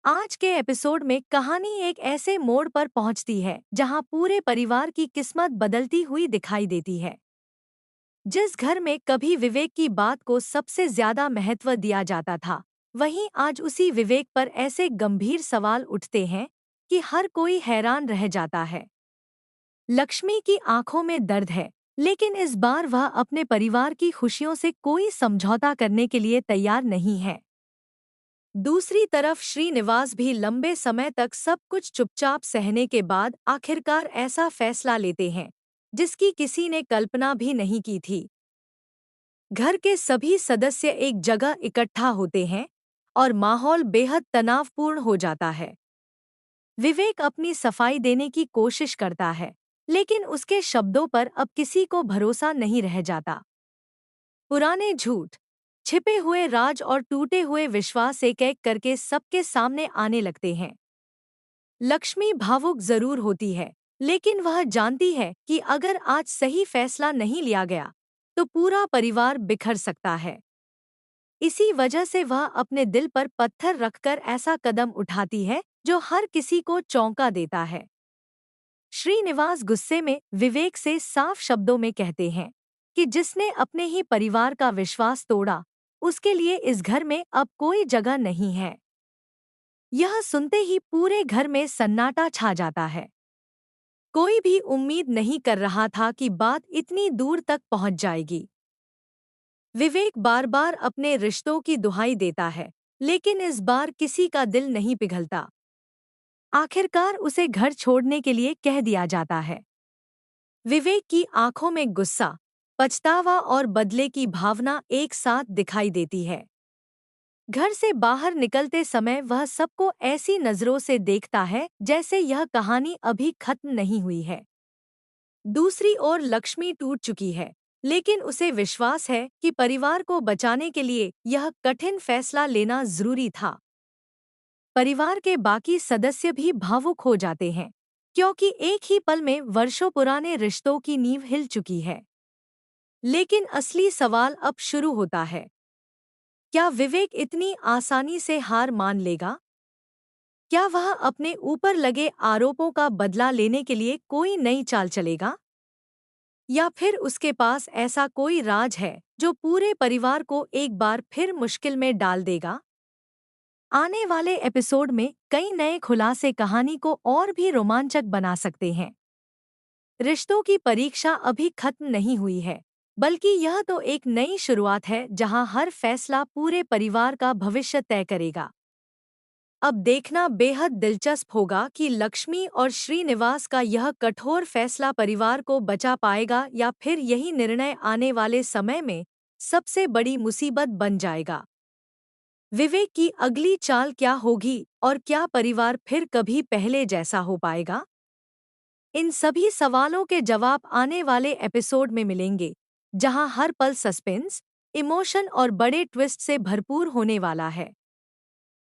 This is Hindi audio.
आज के एपिसोड में कहानी एक ऐसे मोड़ पर पहुंचती है जहां पूरे परिवार की किस्मत बदलती हुई दिखाई देती है। जिस घर में कभी विवेक की बात को सबसे ज्यादा महत्व दिया जाता था, वहीं आज उसी विवेक पर ऐसे गंभीर सवाल उठते हैं कि हर कोई हैरान रह जाता है। लक्ष्मी की आंखों में दर्द है, लेकिन इस बार वह अपने परिवार की खुशियों से कोई समझौता करने के लिए तैयार नहीं है। दूसरी तरफ श्रीनिवास भी लंबे समय तक सब कुछ चुपचाप सहने के बाद आखिरकार ऐसा फैसला लेते हैं जिसकी किसी ने कल्पना भी नहीं की थी। घर के सभी सदस्य एक जगह इकट्ठा होते हैं और माहौल बेहद तनावपूर्ण हो जाता है। विवेक अपनी सफाई देने की कोशिश करता है, लेकिन उसके शब्दों पर अब किसी को भरोसा नहीं रह जाता। पुराने झूठ, छिपे हुए राज और टूटे हुए विश्वास एक एक करके सबके सामने आने लगते हैं। लक्ष्मी भावुक जरूर होती है, लेकिन वह जानती है कि अगर आज सही फैसला नहीं लिया गया तो पूरा परिवार बिखर सकता है। इसी वजह से वह अपने दिल पर पत्थर रखकर ऐसा कदम उठाती है जो हर किसी को चौंका देता है। श्रीनिवास गुस्से में विवेक से साफ शब्दों में कहते हैं कि जिसने अपने ही परिवार का विश्वास तोड़ा, उसके लिए इस घर में अब कोई जगह नहीं है। यह सुनते ही पूरे घर में सन्नाटा छा जाता है। कोई भी उम्मीद नहीं कर रहा था कि बात इतनी दूर तक पहुंच जाएगी। विवेक बार बार अपने रिश्तों की दुहाई देता है, लेकिन इस बार किसी का दिल नहीं पिघलता। आखिरकार उसे घर छोड़ने के लिए कह दिया जाता है। विवेक की आंखों में गुस्सा, पछतावा और बदले की भावना एक साथ दिखाई देती है। घर से बाहर निकलते समय वह सबको ऐसी नजरों से देखता है जैसे यह कहानी अभी खत्म नहीं हुई है। दूसरी ओर लक्ष्मी टूट चुकी है, लेकिन उसे विश्वास है कि परिवार को बचाने के लिए यह कठिन फैसला लेना जरूरी था। परिवार के बाकी सदस्य भी भावुक हो जाते हैं, क्योंकि एक ही पल में वर्षों पुराने रिश्तों की नींव हिल चुकी है। लेकिन असली सवाल अब शुरू होता है। क्या विवेक इतनी आसानी से हार मान लेगा? क्या वह अपने ऊपर लगे आरोपों का बदला लेने के लिए कोई नई चाल चलेगा? या फिर उसके पास ऐसा कोई राज है जो पूरे परिवार को एक बार फिर मुश्किल में डाल देगा? आने वाले एपिसोड में कई नए खुलासे कहानी को और भी रोमांचक बना सकते हैं। रिश्तों की परीक्षा अभी खत्म नहीं हुई है, बल्कि यह तो एक नई शुरुआत है जहां हर फैसला पूरे परिवार का भविष्य तय करेगा। अब देखना बेहद दिलचस्प होगा कि लक्ष्मी और श्रीनिवास का यह कठोर फैसला परिवार को बचा पाएगा या फिर यही निर्णय आने वाले समय में सबसे बड़ी मुसीबत बन जाएगा। विवेक की अगली चाल क्या होगी और क्या परिवार फिर कभी पहले जैसा हो पाएगा? इन सभी सवालों के जवाब आने वाले एपिसोड में मिलेंगे, जहां हर पल सस्पेंस, इमोशन और बड़े ट्विस्ट से भरपूर होने वाला है।